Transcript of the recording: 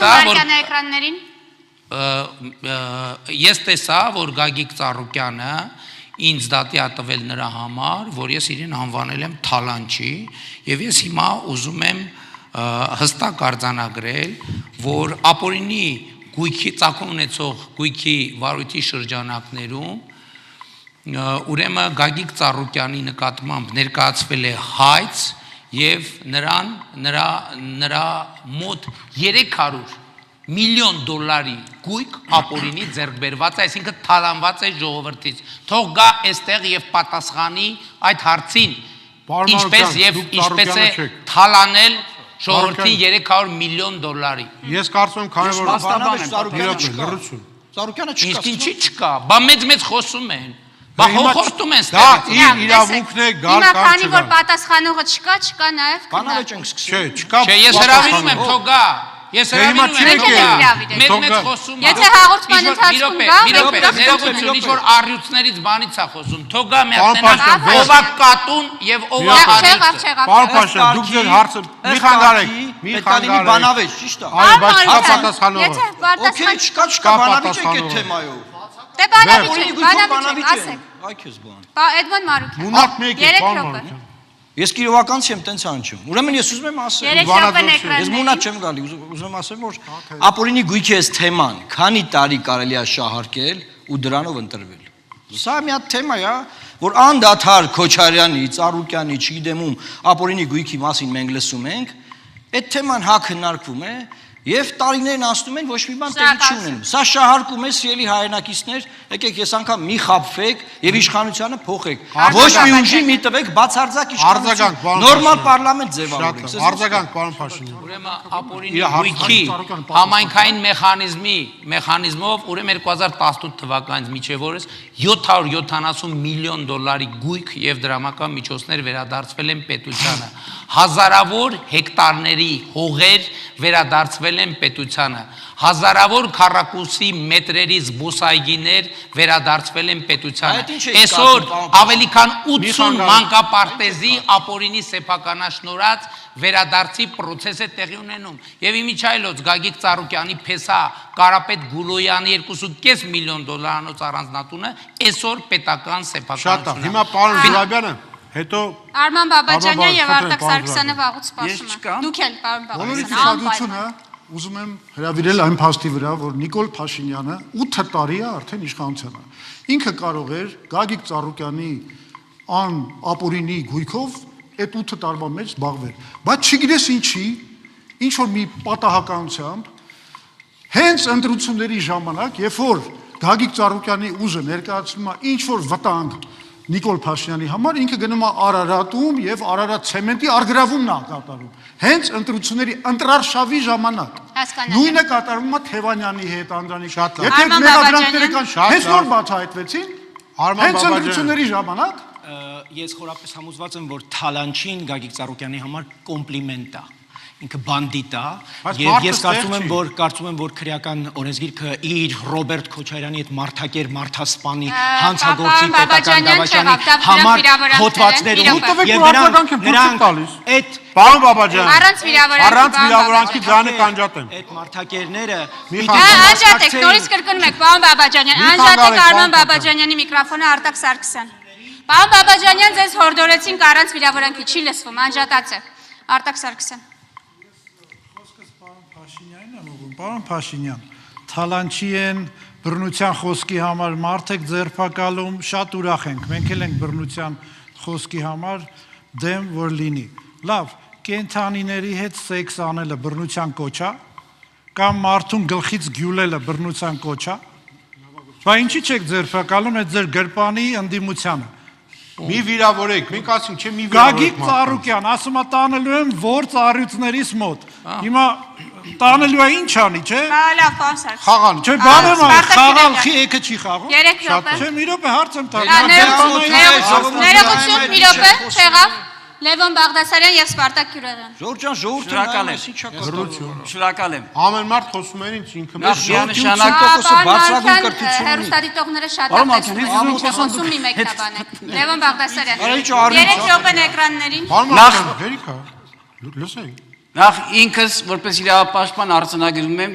Մարկյան էկրաններին։ Ես տեսա, որ Գագիկ Ծառուկյանը ինձ դատի ա տվել նրա համար, որ ես իրեն անվանել եմ թալանչի, եւ ես հիմա ուզում եմ հստակ արձանագրել, որ ապօրինի գույքի ծագում ունեցող գույքի վարույթի շրջանակներում ուրեմն Գագիկ Ծառուկյանի նկատմամբ ներկայացվել է հայց եւ նրա մոտ 300 միլիոն դոլարի գույք ապօրինի ձեռք բերված է, այսինքն թալանված է ժողովրդից։ Թող գա այստեղ եւ պատասխանի այդ հարցին, ինչպես է թալանել ժողովրդին 300 միլիոն դոլարի։ Ես կարծում եմ, քանի որ Ծառուկյանը չկա։ Ինչի չկա, բա մեծ խոսում են։ Բա հոխորտում են դա իր իրավունքն է գալ կամ քանի որ պատասխանողը չկա նաեւ Բանալը չենք սկսել։ Չկա։ Չէ, ես հրավիրում եմ, թող գա։ Ես հրավիրում եմ, մեծ խոսում։ Եթե հաղորդման ընթացքում գա, ներողություն, ինչ որ առյուծներից բանից է խոսում, թող գա միացնենք ով է կատուն եւ ով է առյուծը։ Պարոն Փաշյան, դուք ձեր հարցը մի խանգարեք, մի խանգարեք։ Բանավեճ, ճիշտ է։ Այո, բայց չկա պատասխանողը։ Okay, չկա բանավեճ եք այդ թեմայով։ Դե բանավիճ, ասեք։ Այ քեզ բան։ Բա Էդմոն Մարուկյան։ Մունակ մեկ է, պարոն Մարուկյան։ Ես կիրովականցի եմ տենց անջում։ Ուրեմն ես ուզում եմ ասել։ Ես մունակ չեմ գալի, ուզում եմ ասեմ, որ ապօրինի գույքի էս թեման քանի տարի կարելի է շահարկել ու դրանով ընտրվել։ Սա մի հատ թեմա է, որ անդադար Քոչարյանի, Ծառուկյանի, չգիտեմ ում ապօրինի գույքի մասին մենք լսում ենք, այդ թեման հա քննարկվում է եւ տարիներն անցնում են ոչ մի բան տեղի չի ունենում։ Սա շահարկում է սիրելի հայրենակիցներ, եկեք ես անգամ մի խաբվեք եւ իշխանությանը փոխեք։ Ոչ մի ուժի մի տվեք բացարձակ իշխանություն։ Նորմալ պարլամենտ ձևավորեք։ Արձագանք, պարոն Փաշինյան։ Ուրեմն ապօրինի գույքի համայնքային մեխանիզմով ուրեմն 2018 թվականից մինչև օրս 770 միլիոն դոլարի գույք եւ դրամական միջոցներ վերադարձվել են պետությանը։ Հազարավոր հեկտարների հողեր վերադարձվել են պետությանը, հազարավոր քառակուսի մետրերի զբոսայգիներ վերադարձվել են պետությանը։ Այսօր ավելի քան 80 մանկապարտեզի ապօրինի սեփականաշնորհած վերադարձի process է տեղի ունենում։ Եվ իմիջայլոց Գագիկ Ծառուկյանի փեսա Կարապետ Գուլոյանի 2.5 միլիոն դոլարանոց առանձնատունը այսօր պետական սեփականություն է։ Հիմա պարոն Զուրաբյանը հետո Արման Բաբաջանյան եւ Արտակ Սարգսյանը վաղուց սպասում են։ Դուք էլ, պարոն Բաբաջյան, ուզում եմ հրավիրել այն փաստի վրա, որ Նիկոլ Փաշինյանը 8 տարի է արդեն իշխանությանը։ Ինքը կարող էր Գագիկ Ծառուկյանի ապօրինի գույքով այդ 8 տարվա մեջ զբաղվել։ Բայց չգիտես ինչի, ինչ որ մի պատահականությամբ հենց ընտրությունների ժամանակ, երբ որ Գագիկ Ծառուկյանի ուժը ներկայացնում է ինչ որ վտանգ Նիկոլ Փաշինյանի համար, ինքը գնում է Արարատում եւ Արարատ ցեմենտի արգրավումն է կատարում։ Հենց ընտրությունների ընտրարշավի ժամանակ։ Նույնը կատարվում է Թևանյանի հետ, Անդրանիկ։ Եթե մեղադրանքները կան, հենց որ բացահայտվեցին, հենց ընտրությունների ժամանակ ես խորապես համոզված եմ, որ թալանչին Գագիկ Ծառուկյանի համար կոմպլիմենտ է։ Ինքը բանդիտ է, եւ ես կարծում եմ, որ քրեական օրենսգիրքը իր Ռոբերտ Քոչարյանի այդ մարդակեր մարդասպանի հանցագործի պետական դավաճանի համար հոդվածներում եւ նրանք այդ պարոն Բաբաջյան առանց վիրավորանքի ձայնը կանջատեմ։ Այդ մարդակերները անջատեք, նորից կրկնում եք, պարոն Բաբաջանյան, անջատեք Արման Բաբաջանյանի միկրոֆոնը, Արտակ Սարգսյան։ Պարոն Բաբաջանյան, ձեզ հորդորեցինք առանց վիրավորանքի, չի լսվում, անջատացեք։ Արտակ Սարգսյան։ Պարոն Փաշինյան, թալանչի են բռնության խոսքի համար մարդ եք ձերբակալում, շատ ուրախ ենք, մենք էլ ենք բռնության խոսքի համար դեմ որ լինի։ Լավ, կենդանիների հետ սեքս անելը բռնության կոչ է, կամ մարդուն գլխից գյուլելը բռնության կոչ է, բայց ինչի՞ չեք ձերբակալում այդ ձեր գրպանի ընդդիմությանը։ Մի վիրավորեք, մենք ասենք, չէ մի վիրավորեք։ Գագիկ Ծառուկյան, ասում է տանելու եմ որ ծառյուծներիս մոտ։ Հիմա տանելու է ինչ անի, չէ։ Լավ, պարոն Սարգսյան։ Խաղան։ Չէ, բան եմ անի, խաղալ խի եկը չի խաղում։ 3 րոպե։ Չէ, մի րոպե հարց եմ տալու։ Ներողություն, մի րոպե, չեղավ։ Լևոն Բաղդասարյան եւ Սպարտակ Գյուղեղյան։ Ժորժան, ժողովուրդը ինչա կատարում։ Շնորհակալ եմ։ Ամեն մարդ խոսում են ինքը Նախ միանշանակ բարձրագույն կրթություն ունի։ Հեռուստադիտողները շատ են խոսում մի մեկնաբանեք։ Լևոն Բաղդասարյան։ 3 րոպեն էկրաններին։ Նախ հերիքա։ Լսեք։ Նախ ինքս որպես իրավապաշտպան արձանագրում եմ